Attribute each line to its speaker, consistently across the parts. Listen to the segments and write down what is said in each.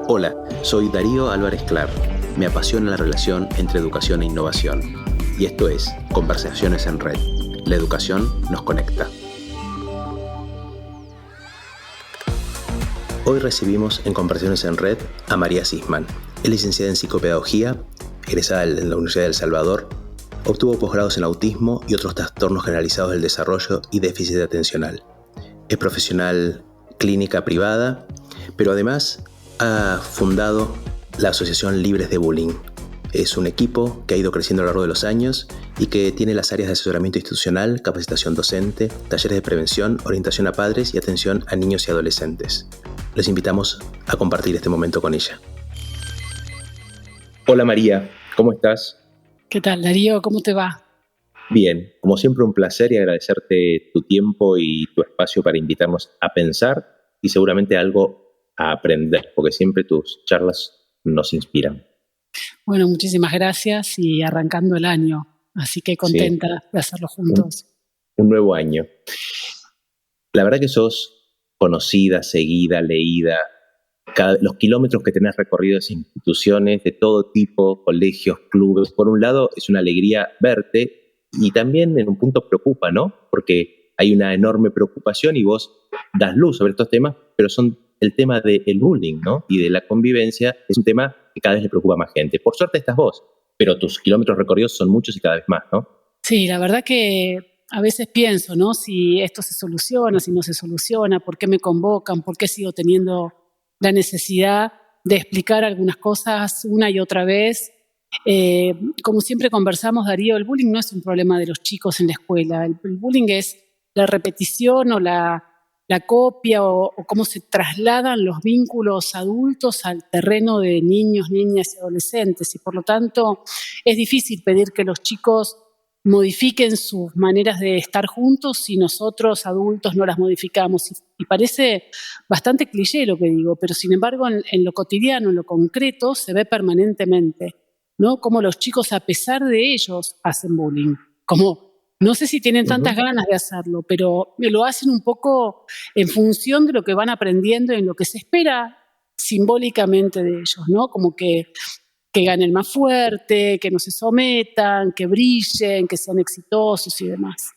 Speaker 1: Hola, soy Darío Álvarez Clar. Me apasiona la relación entre educación e innovación. Y esto es Conversaciones en Red. La educación nos conecta. Hoy recibimos en Conversaciones en Red a María Sisman. Es licenciada en psicopedagogía, egresada de la Universidad de El Salvador. Obtuvo posgrados en autismo y otros trastornos generalizados del desarrollo y déficit atencional. Es profesional clínica privada, pero además ha fundado la Asociación Libres de Bullying. Es un equipo que ha ido creciendo a lo largo de los años y que tiene las áreas de asesoramiento institucional, capacitación docente, talleres de prevención, orientación a padres y atención a niños y adolescentes. Les invitamos a compartir este momento con ella. Hola María, ¿cómo estás?
Speaker 2: ¿Qué tal, Darío? ¿Cómo te va?
Speaker 1: Bien, como siempre un placer y agradecerte tu tiempo y tu espacio para invitarnos a pensar y seguramente algo a aprender, porque siempre tus charlas nos inspiran.
Speaker 2: Bueno, muchísimas gracias y arrancando el año, así que contenta de hacerlo juntos.
Speaker 1: Un nuevo año. La verdad que sos conocida, seguida, leída. Los kilómetros que tenés recorridos en instituciones de todo tipo, colegios, clubes. Por un lado, es una alegría verte y también en un punto preocupa, ¿no? Porque hay una enorme preocupación y vos das luz sobre estos temas, pero son el tema del bullying, ¿no? Y de la convivencia es un tema que cada vez le preocupa a más gente. Por suerte estás vos, pero tus kilómetros recorridos son muchos y cada vez más, ¿no?
Speaker 2: Sí, la verdad que a veces pienso, ¿no? Si esto se soluciona, si no se soluciona, por qué me convocan, por qué sigo teniendo la necesidad de explicar algunas cosas una y otra vez. Como siempre conversamos, Darío, el bullying no es un problema de los chicos en la escuela. El bullying es la repetición o la copia o cómo se trasladan los vínculos adultos al terreno de niños, niñas y adolescentes. Y por lo tanto es difícil pedir que los chicos modifiquen sus maneras de estar juntos si nosotros adultos no las modificamos. Y parece bastante cliché lo que digo, pero sin embargo en lo cotidiano, en lo concreto, se ve permanentemente, ¿no? Como los chicos, a pesar de ellos, hacen bullying. No sé si tienen tantas ganas de hacerlo, pero lo hacen un poco en función de lo que van aprendiendo y en lo que se espera simbólicamente de ellos, ¿no? Como que ganen más fuerte, que no se sometan, que brillen, que sean exitosos y demás.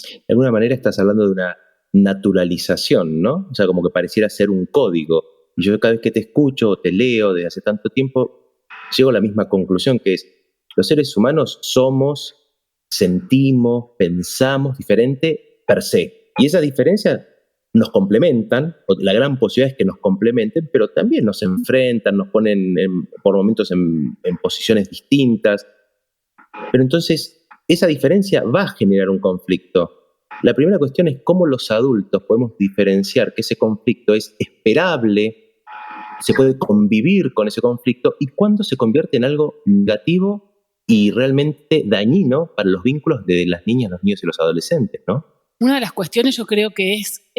Speaker 1: De alguna manera estás hablando de una naturalización, ¿no? O sea, como que pareciera ser un código. Y yo cada vez que te escucho o te leo desde hace tanto tiempo, llego a la misma conclusión, que es, los seres humanos somos, sentimos, pensamos diferente per se. Y esa diferencia nos complementan, o la gran posibilidad es que nos complementen, pero también nos enfrentan, nos ponen por momentos en posiciones distintas. Pero entonces, esa diferencia va a generar un conflicto. La primera cuestión es cómo los adultos podemos diferenciar que ese conflicto es esperable, se puede convivir con ese conflicto, y cuándo se convierte en algo negativo y realmente dañino para los vínculos de las niñas, los niños y los adolescentes, ¿no?
Speaker 2: Una de las cuestiones yo creo que es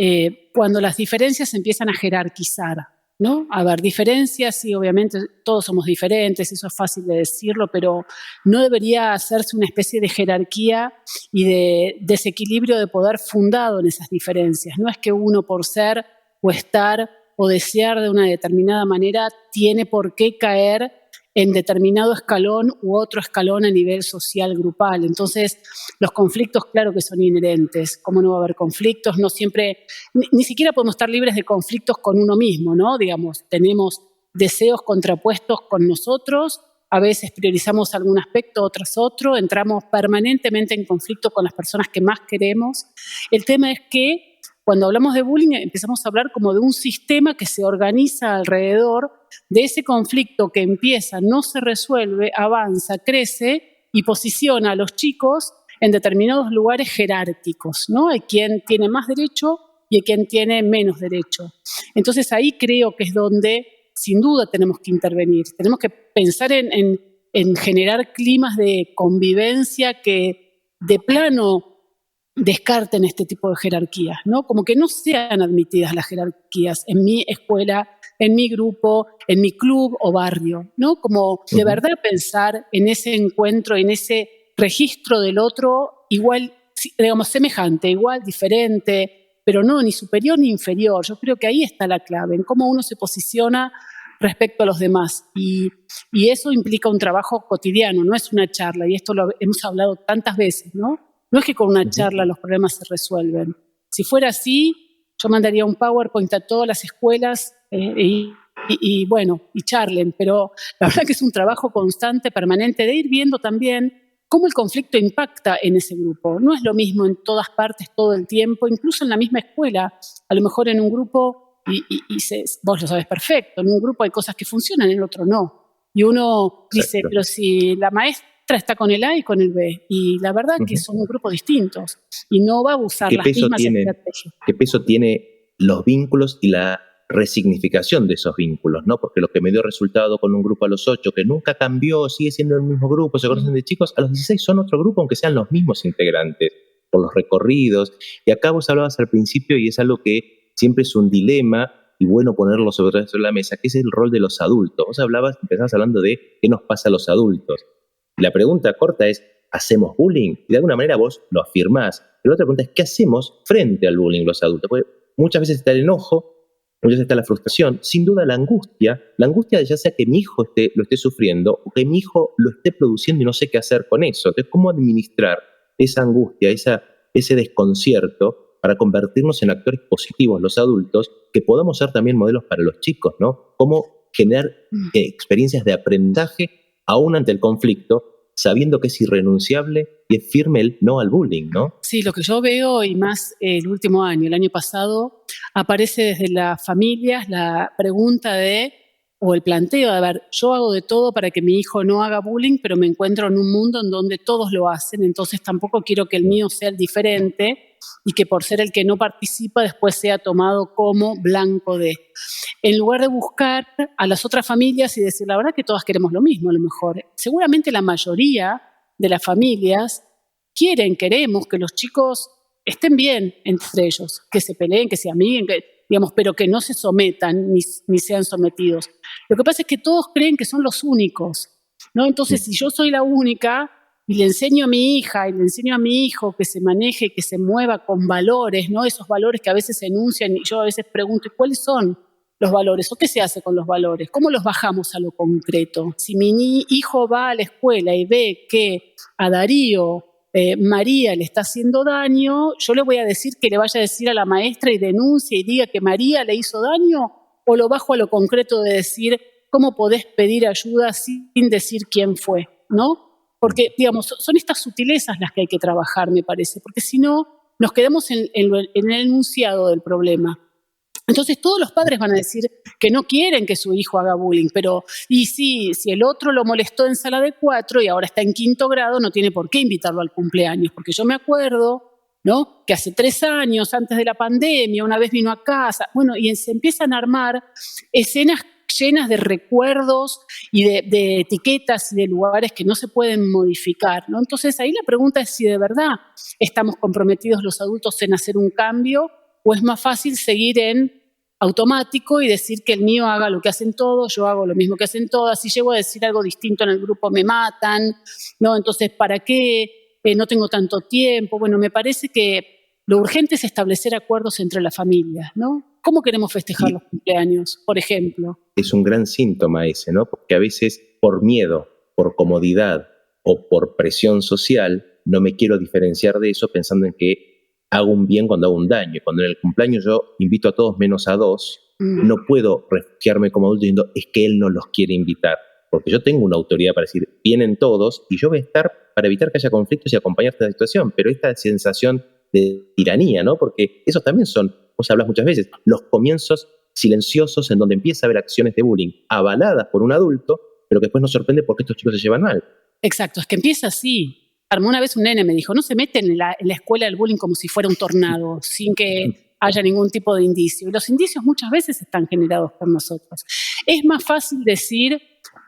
Speaker 2: cuando las diferencias se empiezan a jerarquizar, ¿no? A ver, diferencias, sí, obviamente todos somos diferentes, eso es fácil de decirlo, pero no debería hacerse una especie de jerarquía y de desequilibrio de poder fundado en esas diferencias. No es que uno por ser o estar o desear de una determinada manera tiene por qué caer en determinado escalón u otro escalón a nivel social grupal. Entonces, los conflictos, claro que son inherentes. ¿Cómo no va a haber conflictos? No siempre, ni siquiera podemos estar libres de conflictos con uno mismo, ¿no? Digamos, tenemos deseos contrapuestos con nosotros, a veces priorizamos algún aspecto, otras otro, entramos permanentemente en conflicto con las personas que más queremos. El tema es que cuando hablamos de bullying empezamos a hablar como de un sistema que se organiza alrededor de ese conflicto que empieza, no se resuelve, avanza, crece y posiciona a los chicos en determinados lugares jerárquicos, ¿no? Hay quien tiene más derecho y hay quien tiene menos derecho. Entonces ahí creo que es donde sin duda tenemos que intervenir. Tenemos que pensar en generar climas de convivencia que de plano descarten este tipo de jerarquías, ¿no? Como que no sean admitidas las jerarquías en mi escuela, en mi grupo, en mi club o barrio, ¿no? Como de verdad pensar en ese encuentro, en ese registro del otro igual, digamos, semejante, igual, diferente, pero no ni superior ni inferior. Yo creo que ahí está la clave, en cómo uno se posiciona respecto a los demás. Y eso implica un trabajo cotidiano, no es una charla, y esto lo hemos hablado tantas veces, ¿no? No es que con una charla los problemas se resuelven. Si fuera así, yo mandaría un PowerPoint a todas las escuelas y charlen, pero la verdad que es un trabajo constante, permanente, de ir viendo también cómo el conflicto impacta en ese grupo. No es lo mismo en todas partes todo el tiempo, incluso en la misma escuela. A lo mejor en un grupo, vos lo sabes perfecto, en un grupo hay cosas que funcionan, en el otro no. Y uno dice, pero si la maestra está con el A y con el B, y la verdad que son grupos distintos, y no va a usar las mismas estrategias.
Speaker 1: ¿Qué peso tiene los vínculos y la resignificación de esos vínculos, ¿no? Porque lo que me dio resultado con un grupo a los 8, que nunca cambió, sigue siendo el mismo grupo, se conocen de chicos, a los 16 son otro grupo, aunque sean los mismos integrantes, por los recorridos. Y acá vos hablabas al principio, y es algo que siempre es un dilema, y bueno ponerlo sobre la mesa, que es el rol de los adultos. Vos empezabas hablando de qué nos pasa a los adultos. Y la pregunta corta es, ¿hacemos bullying? Y de alguna manera vos lo afirmás. Pero la otra pregunta es, ¿qué hacemos frente al bullying los adultos? Porque muchas veces está el enojo, muchas veces está la frustración, sin duda la angustia ya sea que mi hijo lo esté sufriendo o que mi hijo lo esté produciendo y no sé qué hacer con eso. Entonces, ¿cómo administrar esa angustia, ese desconcierto para convertirnos en actores positivos los adultos, que podamos ser también modelos para los chicos, ¿no? ¿Cómo generar experiencias de aprendizaje aún ante el conflicto, sabiendo que es irrenunciable y es firme el no al bullying, ¿no?
Speaker 2: Sí, lo que yo veo, y más el último año, el año pasado, aparece desde las familias la pregunta o el planteo de, a ver, yo hago de todo para que mi hijo no haga bullying, pero me encuentro en un mundo en donde todos lo hacen, entonces tampoco quiero que el mío sea el diferente y que por ser el que no participa después sea tomado como blanco de. En lugar de buscar a las otras familias y decir, la verdad que todas queremos lo mismo, a lo mejor. Seguramente la mayoría de las familias queremos que los chicos estén bien entre ellos, que se peleen, que se amiguen, pero que no se sometan ni sean sometidos. Lo que pasa es que todos creen que son los únicos, ¿no? Entonces, si yo soy la única y le enseño a mi hija y le enseño a mi hijo que se maneje, que se mueva con valores, ¿no? Esos valores que a veces se enuncian y yo a veces pregunto, ¿cuáles son los valores? ¿O qué se hace con los valores? ¿Cómo los bajamos a lo concreto? Si mi hijo va a la escuela y ve que a Darío María le está haciendo daño, yo le voy a decir que le vaya a decir a la maestra y denuncie y diga que María le hizo daño, o lo bajo a lo concreto de decir cómo podés pedir ayuda sin decir quién fue, ¿no? Porque, digamos, son estas sutilezas las que hay que trabajar, me parece, porque si no, nos quedamos en el enunciado del problema. Entonces todos los padres van a decir que no quieren que su hijo haga bullying, pero y si el otro lo molestó en sala de 4 y ahora está en 5º grado, no tiene por qué invitarlo al cumpleaños, porque yo me acuerdo, ¿no?, que hace 3 años, antes de la pandemia, una vez vino a casa, bueno, y se empiezan a armar escenas llenas de recuerdos y de etiquetas y de lugares que no se pueden modificar, ¿no? Entonces ahí la pregunta es si de verdad estamos comprometidos los adultos en hacer un cambio, o es más fácil seguir en automático y decir que el mío haga lo que hacen todos, yo hago lo mismo que hacen todas, si llego a decir algo distinto en el grupo me matan, ¿no? Entonces, ¿para qué? No tengo tanto tiempo. Bueno, me parece que lo urgente es establecer acuerdos entre las familias, ¿no? ¿Cómo queremos festejar los cumpleaños, por ejemplo?
Speaker 1: Es un gran síntoma ese, ¿no? Porque a veces por miedo, por comodidad o por presión social, no me quiero diferenciar de eso pensando en que hago un bien cuando hago un daño. Cuando en el cumpleaños yo invito a todos menos a 2, no puedo refugiarme como adulto diciendo es que él no los quiere invitar, porque yo tengo una autoridad para decir vienen todos y yo voy a estar para evitar que haya conflictos y acompañar esta situación, pero esta sensación de tiranía, ¿no? Porque esos también son, vos hablas muchas veces, los comienzos silenciosos en donde empieza a haber acciones de bullying avaladas por un adulto, pero que después nos sorprende porque estos chicos se llevan mal.
Speaker 2: Exacto, es que empieza así. Una vez un nene me dijo, no se meten en la escuela del bullying como si fuera un tornado, sin que haya ningún tipo de indicio. Y los indicios muchas veces están generados por nosotros. Es más fácil decir,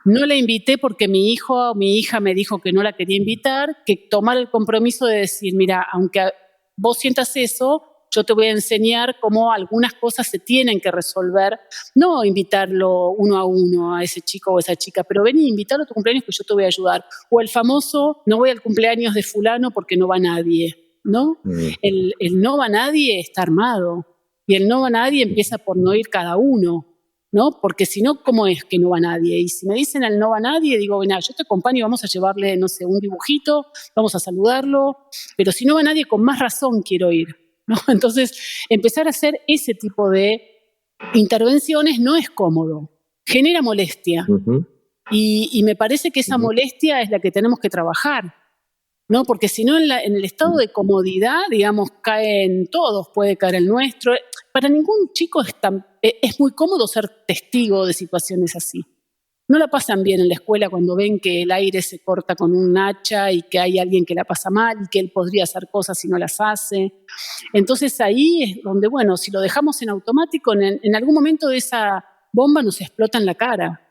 Speaker 2: no la invité porque mi hijo o mi hija me dijo que no la quería invitar, que tomar el compromiso de decir, mira, aunque vos sientas eso, yo te voy a enseñar cómo algunas cosas se tienen que resolver, no invitarlo uno a uno a ese chico o esa chica, pero vení, invitarlo a tu cumpleaños que yo te voy a ayudar. O el famoso, no voy al cumpleaños de fulano porque no va nadie, ¿no? El no va nadie está armado, y el no va nadie empieza por no ir cada uno, ¿no? Porque si no, ¿cómo es que no va nadie? Y si me dicen al no va nadie, digo, bueno, yo te acompaño y vamos a llevarle, no sé, un dibujito, vamos a saludarlo, pero si no va nadie, con más razón quiero ir, ¿no? Entonces, empezar a hacer ese tipo de intervenciones no es cómodo, genera molestia. Y me parece que esa molestia es la que tenemos que trabajar, ¿no? Porque si no, en el estado de comodidad, digamos, caen todos, puede caer el nuestro. Para ningún chico es muy cómodo ser testigo de situaciones así. No la pasan bien en la escuela cuando ven que el aire se corta con un hacha y que hay alguien que la pasa mal y que él podría hacer cosas y no las hace. Entonces ahí es donde, bueno, si lo dejamos en automático, en algún momento de esa bomba nos explota en la cara.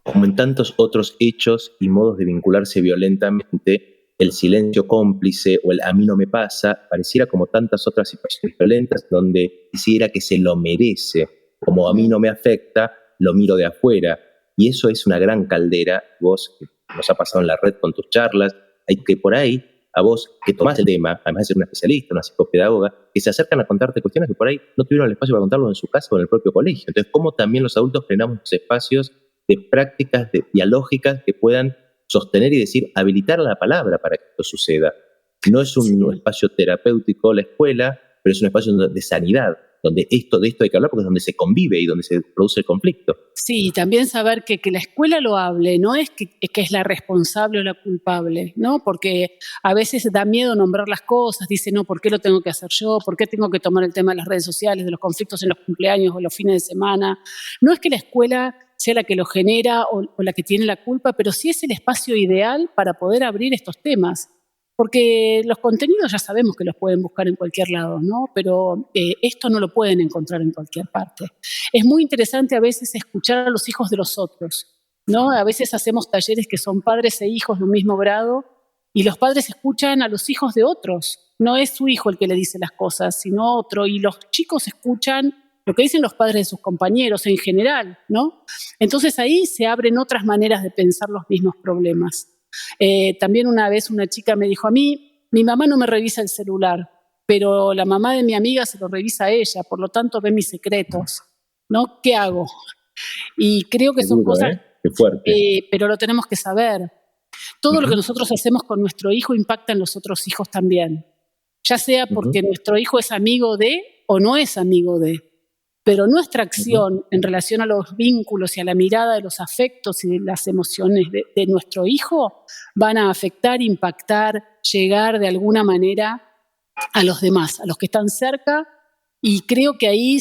Speaker 1: Como en tantos otros hechos y modos de vincularse violentamente, el silencio cómplice o el a mí no me pasa pareciera como tantas otras situaciones violentas donde quisiera que se lo merece, como a mí no me afecta, lo miro de afuera. Y eso es una gran caldera. Vos, que nos ha pasado en la red con tus charlas, hay que por ahí, a vos que tomás el tema, además de ser una especialista, una psicopedagoga, que se acercan a contarte cuestiones que por ahí no tuvieron el espacio para contarlo en su casa o en el propio colegio. Entonces, ¿cómo también los adultos generamos espacios de prácticas dialógicas que puedan sostener y decir, habilitar la palabra para que esto suceda? No es un espacio terapéutico la escuela, pero es un espacio de sanidad, donde de esto hay que hablar porque es donde se convive y donde se produce el conflicto.
Speaker 2: Sí, y también saber que la escuela lo hable, no es que es la responsable o la culpable, ¿no? Porque a veces da miedo nombrar las cosas, dice, no, ¿por qué lo tengo que hacer yo? ¿Por qué tengo que tomar el tema de las redes sociales, de los conflictos en los cumpleaños o los fines de semana? No es que la escuela sea la que lo genera o la que tiene la culpa, pero sí es el espacio ideal para poder abrir estos temas. Porque los contenidos ya sabemos que los pueden buscar en cualquier lado, ¿no? Pero esto no lo pueden encontrar en cualquier parte. Es muy interesante a veces escuchar a los hijos de los otros, ¿no? A veces hacemos talleres que son padres e hijos de un mismo grado y los padres escuchan a los hijos de otros. No es su hijo el que le dice las cosas, sino otro. Y los chicos escuchan lo que dicen los padres de sus compañeros en general, ¿no? Entonces ahí se abren otras maneras de pensar los mismos problemas. También una vez una chica me dijo a mí, mi mamá no me revisa el celular, pero la mamá de mi amiga se lo revisa a ella, por lo tanto ve mis secretos, ¿no? ¿Qué hago? Y creo que son cosas,
Speaker 1: Qué fuerte.
Speaker 2: pero lo tenemos que saber. Todo lo que nosotros hacemos con nuestro hijo impacta en los otros hijos también, ya sea porque nuestro hijo es amigo de o no es amigo de. Pero nuestra acción en relación a los vínculos y a la mirada de los afectos y de las emociones de nuestro hijo van a afectar, impactar, llegar de alguna manera a los demás, a los que están cerca, y creo que ahí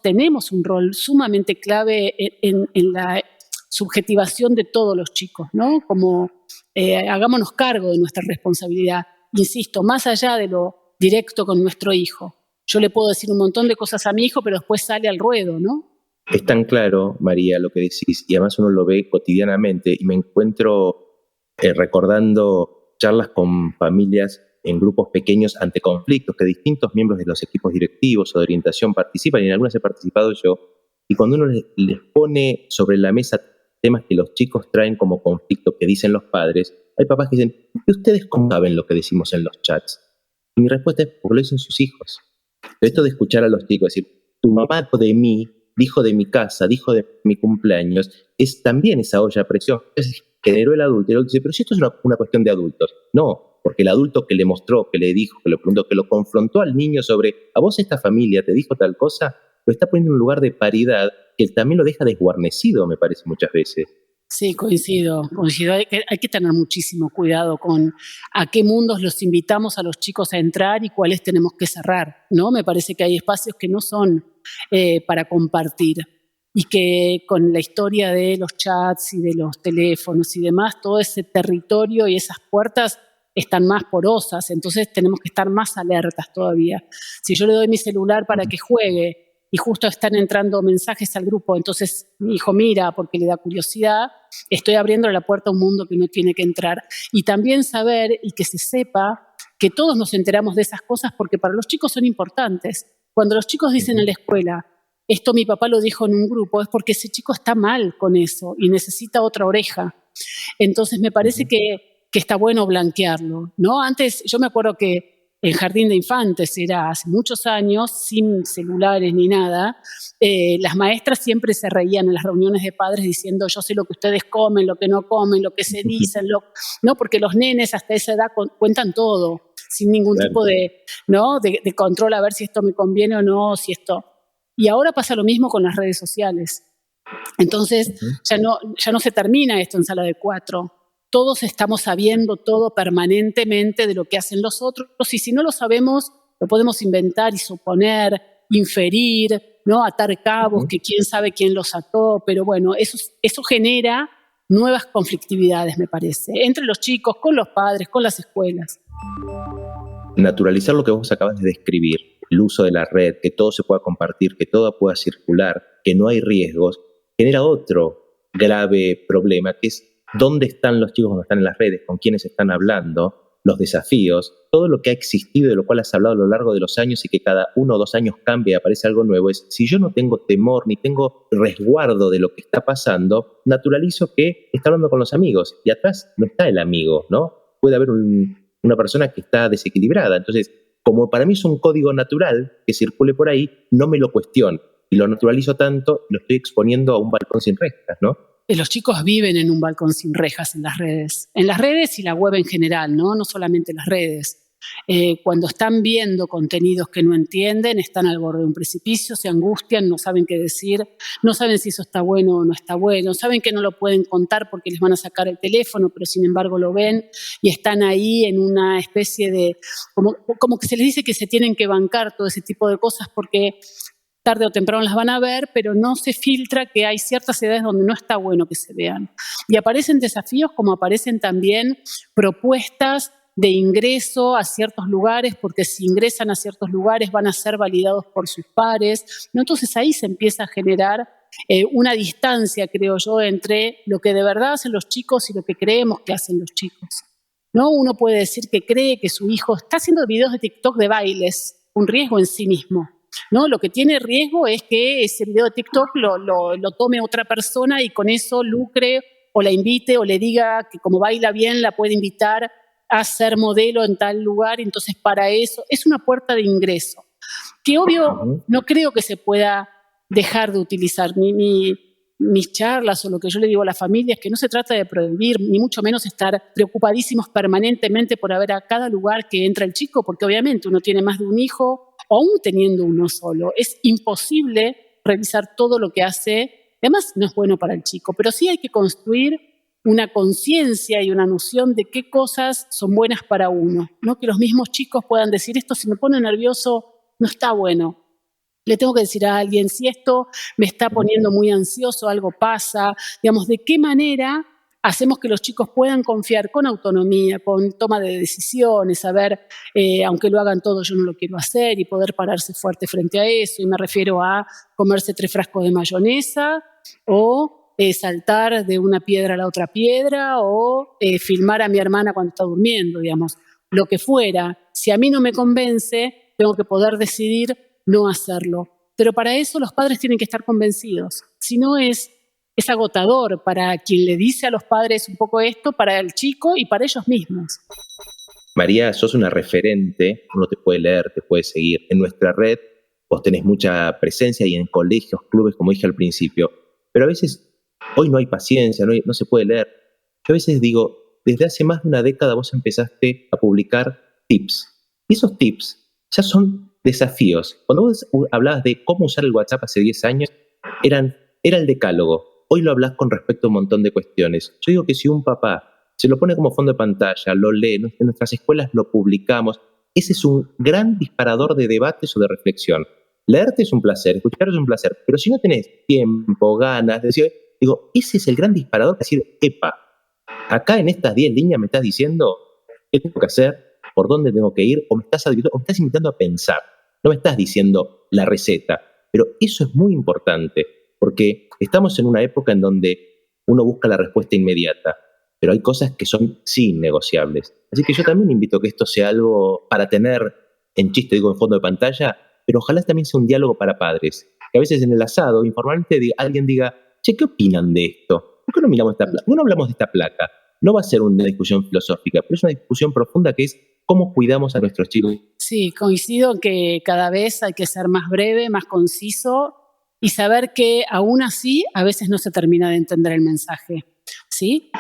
Speaker 2: tenemos un rol sumamente clave en la subjetivación de todos los chicos, ¿no? Como hagámonos cargo de nuestra responsabilidad, insisto, más allá de lo directo con nuestro hijo. Yo le puedo decir un montón de cosas a mi hijo, pero después sale al ruedo, ¿no?
Speaker 1: Es tan claro, María, lo que decís, y además uno lo ve cotidianamente, y me encuentro recordando charlas con familias en grupos pequeños ante conflictos que distintos miembros de los equipos directivos o de orientación participan, y en algunas he participado yo, y cuando uno les pone sobre la mesa temas que los chicos traen como conflicto que dicen los padres, hay papás que dicen, ¿y ustedes cómo saben lo que decimos en los chats? Y mi respuesta es, porque lo dicen sus hijos. Esto de escuchar a los chicos decir, tu mamá dijo de mí, dijo de mi casa, dijo de mi cumpleaños, es también esa olla a presión. Entonces generó el adulto, y el adulto dice, pero si esto es una cuestión de adultos. No, porque el adulto que le mostró, que le dijo, que le preguntó, que lo confrontó al niño sobre, a vos esta familia te dijo tal cosa, lo está poniendo en un lugar de paridad que también lo deja desguarnecido, me parece, muchas veces.
Speaker 2: Sí, coincido. Hay que tener muchísimo cuidado con a qué mundos los invitamos a los chicos a entrar y cuáles tenemos que cerrar, ¿no? Me parece que hay espacios que no son para compartir y que con la historia de los chats y de los teléfonos y demás, todo ese territorio y esas puertas están más porosas, entonces tenemos que estar más alertas todavía. Si yo le doy mi celular para que juegue y justo están entrando mensajes al grupo, entonces mi hijo mira porque le da curiosidad, estoy abriendo la puerta a un mundo que no tiene que entrar. Y también saber y que se sepa que todos nos enteramos de esas cosas porque para los chicos son importantes. Cuando los chicos dicen en la escuela, esto mi papá lo dijo en un grupo, es porque ese chico está mal con eso y necesita otra oreja. Entonces me parece que está bueno blanquearlo, ¿no? Antes, yo me acuerdo que en jardín de infantes, era hace muchos años, sin celulares ni nada, las maestras siempre se reían en las reuniones de padres diciendo yo sé lo que ustedes comen, lo que no comen, lo que se dicen, ¿no? Porque los nenes hasta esa edad cuentan todo, sin ningún tipo de, ¿no? de control a ver si esto me conviene o no, si esto... Y ahora pasa lo mismo con las redes sociales. Entonces ya no se termina esto en sala de 4. Todos estamos sabiendo todo permanentemente de lo que hacen los otros, y si no lo sabemos, lo podemos inventar y suponer, inferir, ¿no? Atar cabos, que quién sabe quién los ató, pero bueno, eso genera nuevas conflictividades, me parece, entre los chicos, con los padres, con las escuelas.
Speaker 1: Naturalizar lo que vos acabas de describir, el uso de la red, que todo se pueda compartir, que todo pueda circular, que no hay riesgos, genera otro grave problema, que es dónde están los chicos cuando están en las redes, con quiénes están hablando, los desafíos, todo lo que ha existido, de lo cual has hablado a lo largo de los años y que cada 1 o 2 años cambia y aparece algo nuevo, es si yo no tengo temor ni tengo resguardo de lo que está pasando, naturalizo que está hablando con los amigos y atrás no está el amigo, ¿no? Puede haber una persona que está desequilibrada. Entonces, como para mí es un código natural que circule por ahí, no me lo cuestiono y lo naturalizo tanto, lo estoy exponiendo a un balcón sin rejas, ¿no?
Speaker 2: Los chicos viven en un balcón sin rejas en las redes y la web en general, ¿no? No solamente las redes. Cuando están viendo contenidos que no entienden, están al borde de un precipicio, se angustian, no saben qué decir, no saben si eso está bueno o no está bueno, saben que no lo pueden contar porque les van a sacar el teléfono, pero sin embargo lo ven y están ahí en una especie de, como que se les dice que se tienen que bancar todo ese tipo de cosas porque tarde o temprano las van a ver, pero no se filtra que hay ciertas edades donde no está bueno que se vean. Y aparecen desafíos como aparecen también propuestas de ingreso a ciertos lugares, porque si ingresan a ciertos lugares van a ser validados por sus pares, ¿no? Entonces ahí se empieza a generar una distancia, creo yo, entre lo que de verdad hacen los chicos y lo que creemos que hacen los chicos, ¿no? Uno puede decir que cree que su hijo está haciendo videos de TikTok de bailes, un riesgo en sí mismo, ¿no? Lo que tiene riesgo es que ese video de TikTok lo tome otra persona y con eso lucre o la invite o le diga que como baila bien la puede invitar a ser modelo en tal lugar. Entonces para eso es una puerta de ingreso que obvio no creo que se pueda dejar de utilizar. Mis charlas o lo que yo le digo a la familia es que no se trata de prohibir, ni mucho menos estar preocupadísimos permanentemente por ver a cada lugar que entra el chico, porque obviamente uno tiene más de un hijo, o aún teniendo uno solo. Es imposible revisar todo lo que hace. Además, no es bueno para el chico, pero sí hay que construir una conciencia y una noción de qué cosas son buenas para uno, ¿no? Que los mismos chicos puedan decir, esto si me pone nervioso no está bueno. Le tengo que decir a alguien, si esto me está poniendo muy ansioso, algo pasa. Digamos, ¿de qué manera hacemos que los chicos puedan confiar con autonomía, con toma de decisiones, saber, aunque lo hagan todos, yo no lo quiero hacer, y poder pararse fuerte frente a eso? Y me refiero a comerse 3 frascos de mayonesa o saltar de una piedra a la otra piedra o filmar a mi hermana cuando está durmiendo, digamos. Lo que fuera, si a mí no me convence, tengo que poder decidir no hacerlo. Pero para eso los padres tienen que estar convencidos. Si no es agotador para quien le dice a los padres un poco esto, para el chico y para ellos mismos.
Speaker 1: María, sos una referente, uno te puede leer, te puede seguir. En nuestra red vos tenés mucha presencia y en colegios, clubes, como dije al principio. Pero a veces, hoy no hay paciencia, no se puede leer. Yo a veces digo, desde hace más de una década vos empezaste a publicar tips. Y esos tips ya son desafíos. Cuando vos hablabas de cómo usar el WhatsApp hace 10 años, era el decálogo. Hoy lo hablas con respecto a un montón de cuestiones. Yo digo que si un papá se lo pone como fondo de pantalla, lo lee, en nuestras escuelas lo publicamos, ese es un gran disparador de debates o de reflexión. Leerte es un placer, escuchar es un placer, pero si no tenés tiempo, ganas, digo, ese es el gran disparador de decir, epa, acá en estas 10 líneas me estás diciendo qué tengo que hacer, por dónde tengo que ir, o me estás invitando a pensar. No me estás diciendo la receta, pero eso es muy importante, porque estamos en una época en donde uno busca la respuesta inmediata, pero hay cosas que son sí innegociables. Así que yo también invito a que esto sea algo para tener, en chiste digo en fondo de pantalla, pero ojalá también sea un diálogo para padres. Que a veces en el asado, informalmente, alguien diga, che, ¿qué opinan de esto? ¿Por qué no miramos esta placa? ¿Por qué no hablamos de esta placa? No va a ser una discusión filosófica, pero es una discusión profunda que es ¿Cómo cuidamos a nuestros chicos?
Speaker 2: Sí, coincido en que cada vez hay que ser más breve, más conciso y saber que aún así a veces no se termina de entender el mensaje. ¿Sí?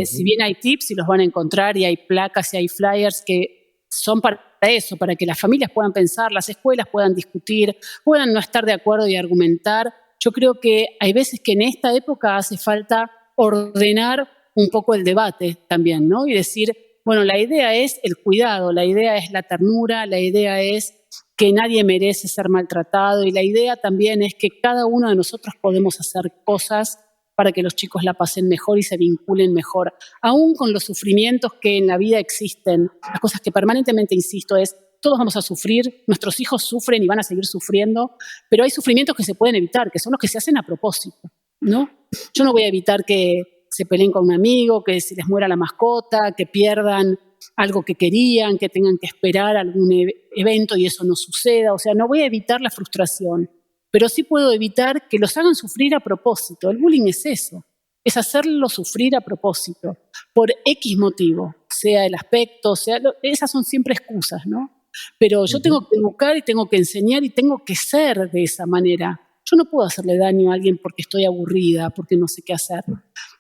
Speaker 2: Si bien hay tips y los van a encontrar y hay placas y hay flyers que son para eso, para que las familias puedan pensar, las escuelas puedan discutir, puedan no estar de acuerdo y argumentar. Yo creo que hay veces que en esta época hace falta ordenar un poco el debate también, ¿no? Y decir, bueno, la idea es el cuidado, la idea es la ternura, la idea es que nadie merece ser maltratado y la idea también es que cada uno de nosotros podemos hacer cosas para que los chicos la pasen mejor y se vinculen mejor, aún con los sufrimientos que en la vida existen. Las cosas que permanentemente insisto es, todos vamos a sufrir, nuestros hijos sufren y van a seguir sufriendo, pero hay sufrimientos que se pueden evitar, que son los que se hacen a propósito, ¿no? Yo no voy a evitar que se peleen con un amigo, que se les muera la mascota, que pierdan algo que querían, que tengan que esperar algún evento y eso no suceda. O sea, no voy a evitar la frustración, pero sí puedo evitar que los hagan sufrir a propósito. El bullying es eso, es hacerlo sufrir a propósito, por X motivo, sea el aspecto, esas son siempre excusas, ¿no? Pero yo tengo que educar y tengo que enseñar y tengo que ser de esa manera. Yo no puedo hacerle daño a alguien porque estoy aburrida, porque no sé qué hacer.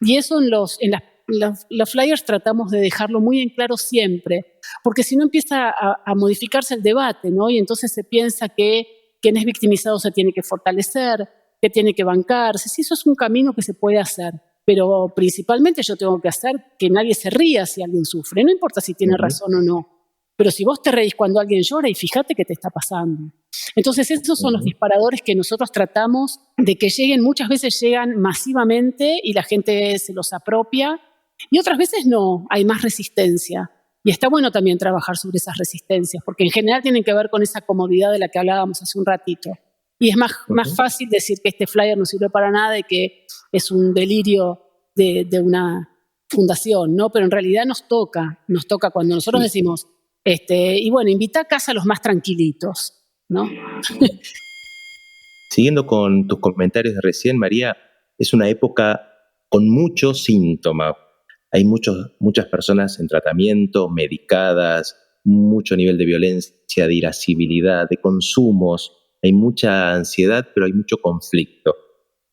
Speaker 2: Y eso en los flyers tratamos de dejarlo muy en claro siempre, porque si no empieza a modificarse el debate, ¿no? Y entonces se piensa que quien es victimizado se tiene que fortalecer, que tiene que bancarse. Sí, eso es un camino que se puede hacer, pero principalmente yo tengo que hacer que nadie se ría si alguien sufre, no importa si tiene razón o no. Pero si vos te reís cuando alguien llora, y fíjate qué te está pasando. Entonces esos son los disparadores que nosotros tratamos de que lleguen, muchas veces llegan masivamente y la gente se los apropia, y otras veces no, hay más resistencia. Y está bueno también trabajar sobre esas resistencias, porque en general tienen que ver con esa comodidad de la que hablábamos hace un ratito. Y es más fácil decir que este flyer no sirve para nada y que es un delirio de una fundación, ¿no? Pero en realidad nos toca cuando nosotros decimos, y bueno, invita a casa a los más tranquilitos, ¿no?
Speaker 1: Siguiendo con tus comentarios de recién, María, es una época con muchos síntomas. Hay muchas personas en tratamiento, medicadas, mucho nivel de violencia, de irascibilidad, de consumos. Hay mucha ansiedad, pero hay mucho conflicto.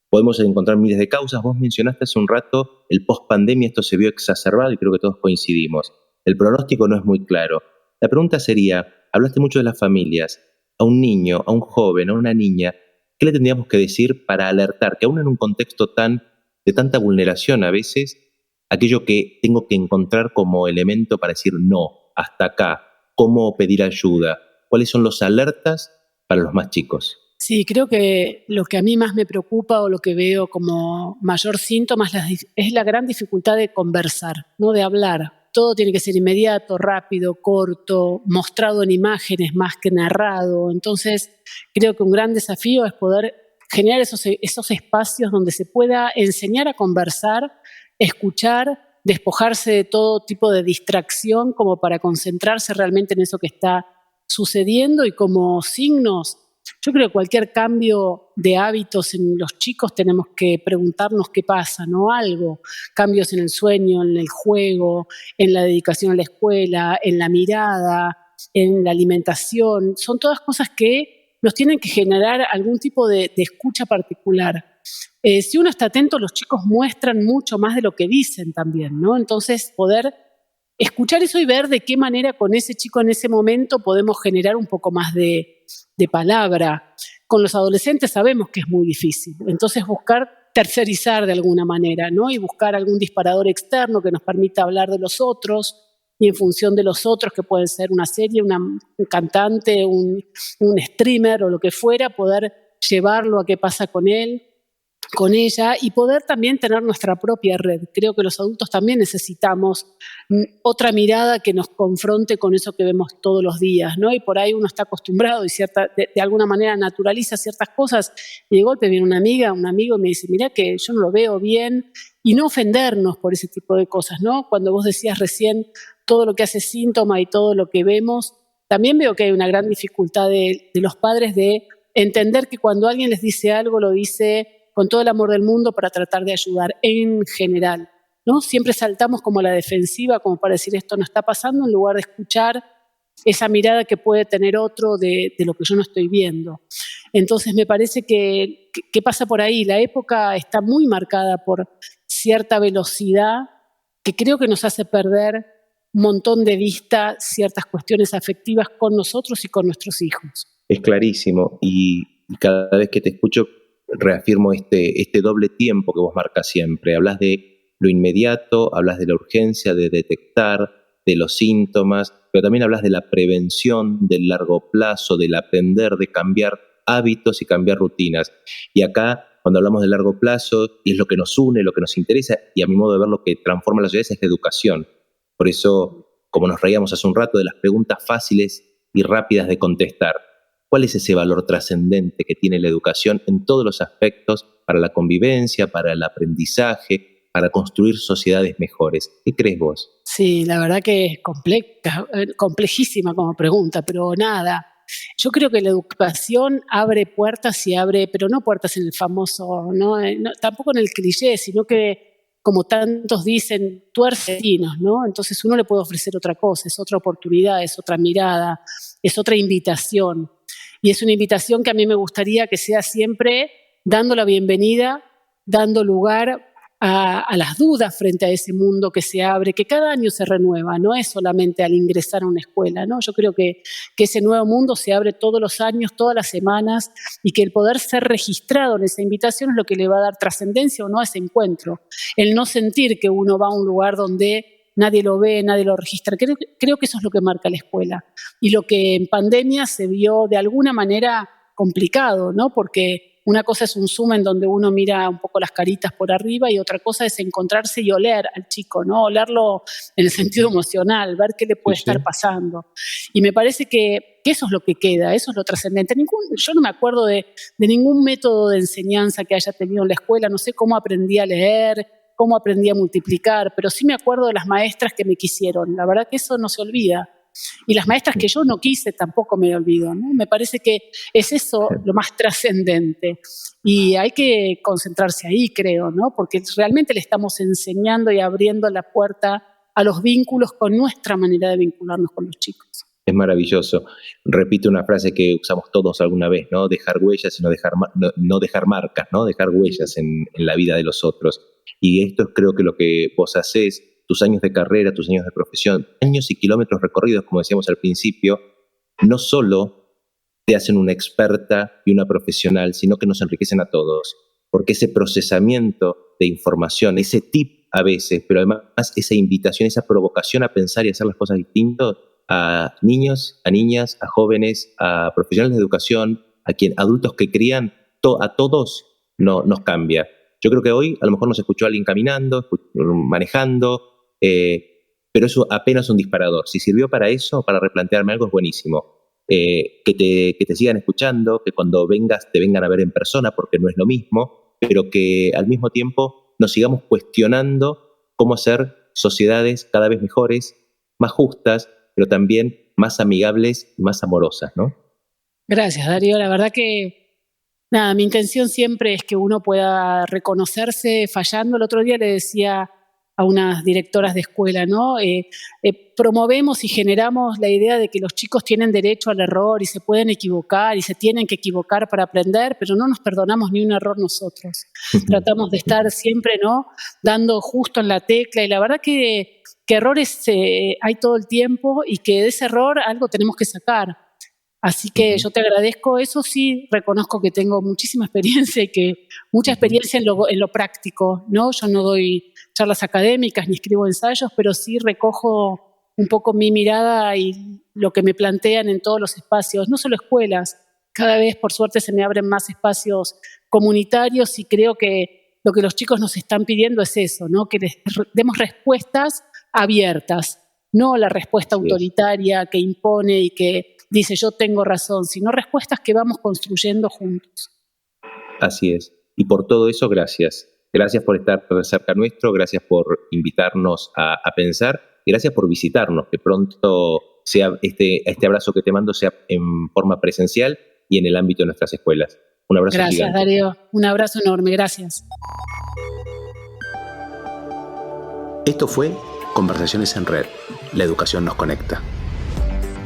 Speaker 1: Podemos encontrar miles de causas. Vos mencionaste hace un rato el post-pandemia, esto se vio exacerbado y creo que todos coincidimos. El pronóstico no es muy claro. La pregunta sería, hablaste mucho de las familias, a un niño, a un joven, a una niña, ¿qué le tendríamos que decir para alertar que aún en un contexto de tanta vulneración a veces, aquello que tengo que encontrar como elemento para decir no, hasta acá, cómo pedir ayuda, cuáles son los alertas para los más chicos?
Speaker 2: Sí, creo que lo que a mí más me preocupa o lo que veo como mayor síntoma es la gran dificultad de conversar, ¿no? De hablar. Todo tiene que ser inmediato, rápido, corto, mostrado en imágenes más que narrado. Entonces, creo que un gran desafío es poder generar esos espacios donde se pueda enseñar a conversar, escuchar, despojarse de todo tipo de distracción como para concentrarse realmente en eso que está sucediendo y como signos. Yo creo que cualquier cambio de hábitos en los chicos tenemos que preguntarnos qué pasa, ¿no? Algo, cambios en el sueño, en el juego, en la dedicación a la escuela, en la mirada, en la alimentación. Son todas cosas que nos tienen que generar algún tipo de escucha particular. Si uno está atento, los chicos muestran mucho más de lo que dicen también, ¿no? Entonces, poder escuchar eso y ver de qué manera con ese chico en ese momento podemos generar un poco más de palabra. Con los adolescentes sabemos que es muy difícil, entonces buscar tercerizar de alguna manera, ¿no? Y buscar algún disparador externo que nos permita hablar de los otros y en función de los otros, que pueden ser una serie, un cantante, un streamer o lo que fuera, poder llevarlo a qué pasa con él, con ella, y poder también tener nuestra propia red. Creo que los adultos también necesitamos otra mirada que nos confronte con eso que vemos todos los días, ¿no? Y por ahí uno está acostumbrado y de alguna manera naturaliza ciertas cosas, y de golpe viene una amiga, un amigo y me dice, mirá que yo no lo veo bien, y no ofendernos por ese tipo de cosas, ¿no? Cuando vos decías recién todo lo que hace síntoma y todo lo que vemos, también veo que hay una gran dificultad de los padres de entender que cuando alguien les dice algo, lo dice con todo el amor del mundo para tratar de ayudar en general. ¿no? Siempre saltamos como a la defensiva, como para decir esto no está pasando, en lugar de escuchar esa mirada que puede tener otro de lo que yo no estoy viendo. Entonces me parece que pasa por ahí. La época está muy marcada por cierta velocidad que creo que nos hace perder un montón de vista ciertas cuestiones afectivas con nosotros y con nuestros hijos.
Speaker 1: Es clarísimo, y cada vez que te escucho reafirmo este doble tiempo que vos marcas siempre. Hablas de lo inmediato, hablas de la urgencia de detectar, de los síntomas, pero también hablas de la prevención, del largo plazo, del aprender, de cambiar hábitos y cambiar rutinas. Y acá, cuando hablamos de largo plazo, y es lo que nos une, lo que nos interesa, y a mi modo de ver lo que transforma las sociedades es la educación. Por eso, como nos reíamos hace un rato de las preguntas fáciles y rápidas de contestar, ¿cuál es ese valor trascendente que tiene la educación en todos los aspectos para la convivencia, para el aprendizaje, para construir sociedades mejores? ¿Qué crees vos?
Speaker 2: Sí, la verdad que es complejísima como pregunta, pero nada. Yo creo que la educación abre puertas y abre, pero no puertas en el famoso, no, tampoco en el cliché, sino que, como tantos dicen, tuerce destinos, ¿no? Entonces uno le puede ofrecer otra cosa, es otra oportunidad, es otra mirada, es otra invitación. Y es una invitación que a mí me gustaría que sea siempre dando la bienvenida, dando lugar a las dudas frente a ese mundo que se abre, que cada año se renueva, no es solamente al ingresar a una escuela, ¿no? Yo creo que ese nuevo mundo se abre todos los años, todas las semanas, y que el poder ser registrado en esa invitación es lo que le va a dar trascendencia o no a ese encuentro. El no sentir que uno va a un lugar donde nadie lo ve, nadie lo registra. Creo que eso es lo que marca la escuela. Y lo que en pandemia se vio de alguna manera complicado, ¿no? Porque una cosa es un Zoom en donde uno mira un poco las caritas por arriba y otra cosa es encontrarse y oler al chico, ¿no? Olerlo en el sentido emocional, ver qué le puede estar pasando. Y me parece que eso es lo que queda, eso es lo trascendente. Yo no me acuerdo de ningún método de enseñanza que haya tenido en la escuela, no sé cómo aprendí a leer, cómo aprendí a multiplicar, pero sí me acuerdo de las maestras que me quisieron. La verdad que eso no se olvida. Y las maestras que yo no quise tampoco me olvido, ¿no? Me parece que es eso lo más trascendente. Y hay que concentrarse ahí, creo, ¿no? Porque realmente le estamos enseñando y abriendo la puerta a los vínculos con nuestra manera de vincularnos con los chicos.
Speaker 1: Es maravilloso. Repito una frase que usamos todos alguna vez, ¿no? Dejar huellas y no dejar marcas, ¿no? Dejar huellas en la vida de los otros. Y esto es, creo que lo que vos hacés, tus años de carrera, tus años de profesión, años y kilómetros recorridos, como decíamos al principio, no solo te hacen una experta y una profesional, sino que nos enriquecen a todos. Porque ese procesamiento de información, ese tip a veces, pero además esa invitación, esa provocación a pensar y hacer las cosas distintas a niños, a niñas, a jóvenes, a profesionales de educación, adultos que crían, a todos nos cambia. Yo creo que hoy a lo mejor nos escuchó alguien caminando, manejando, pero eso apenas es un disparador. Si sirvió para eso, para replantearme algo, es buenísimo. Que te sigan escuchando, que cuando vengas te vengan a ver en persona, porque no es lo mismo, pero que al mismo tiempo nos sigamos cuestionando cómo hacer sociedades cada vez mejores, más justas, pero también más amigables y más amorosas, ¿no?
Speaker 2: Gracias, Darío. La verdad que, nada, mi intención siempre es que uno pueda reconocerse fallando. El otro día le decía a unas directoras de escuela, ¿no? Promovemos y generamos la idea de que los chicos tienen derecho al error y se pueden equivocar y se tienen que equivocar para aprender, pero no nos perdonamos ni un error nosotros. Tratamos de estar siempre, ¿no? Dando justo en la tecla, y la verdad que errores hay todo el tiempo y que de ese error algo tenemos que sacar. Así que yo te agradezco. Eso sí, reconozco que tengo muchísima experiencia y que mucha experiencia en lo práctico, ¿no? Yo no doy charlas académicas ni escribo ensayos, pero sí recojo un poco mi mirada y lo que me plantean en todos los espacios, no solo escuelas. Cada vez, por suerte, se me abren más espacios comunitarios y creo que lo que los chicos nos están pidiendo es eso, ¿no? Que les demos respuestas abiertas, no la respuesta autoritaria que impone y que dice yo tengo razón, sino respuestas que vamos construyendo juntos.
Speaker 1: Así es. Y por todo eso, gracias. Gracias por estar cerca nuestro, gracias por invitarnos a pensar, y gracias por visitarnos, que pronto sea este abrazo que te mando sea en forma presencial y en el ámbito de nuestras escuelas. Un abrazo
Speaker 2: gigante.
Speaker 1: Gracias,
Speaker 2: Darío. Un abrazo enorme. Gracias.
Speaker 3: Esto fue Conversaciones en Red. La educación nos conecta.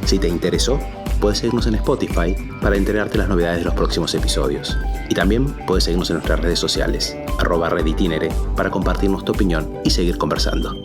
Speaker 3: Si te interesó, puedes seguirnos en Spotify para enterarte de las novedades de los próximos episodios. Y también puedes seguirnos en nuestras redes sociales, @reditinere, para compartirnos tu opinión y seguir conversando.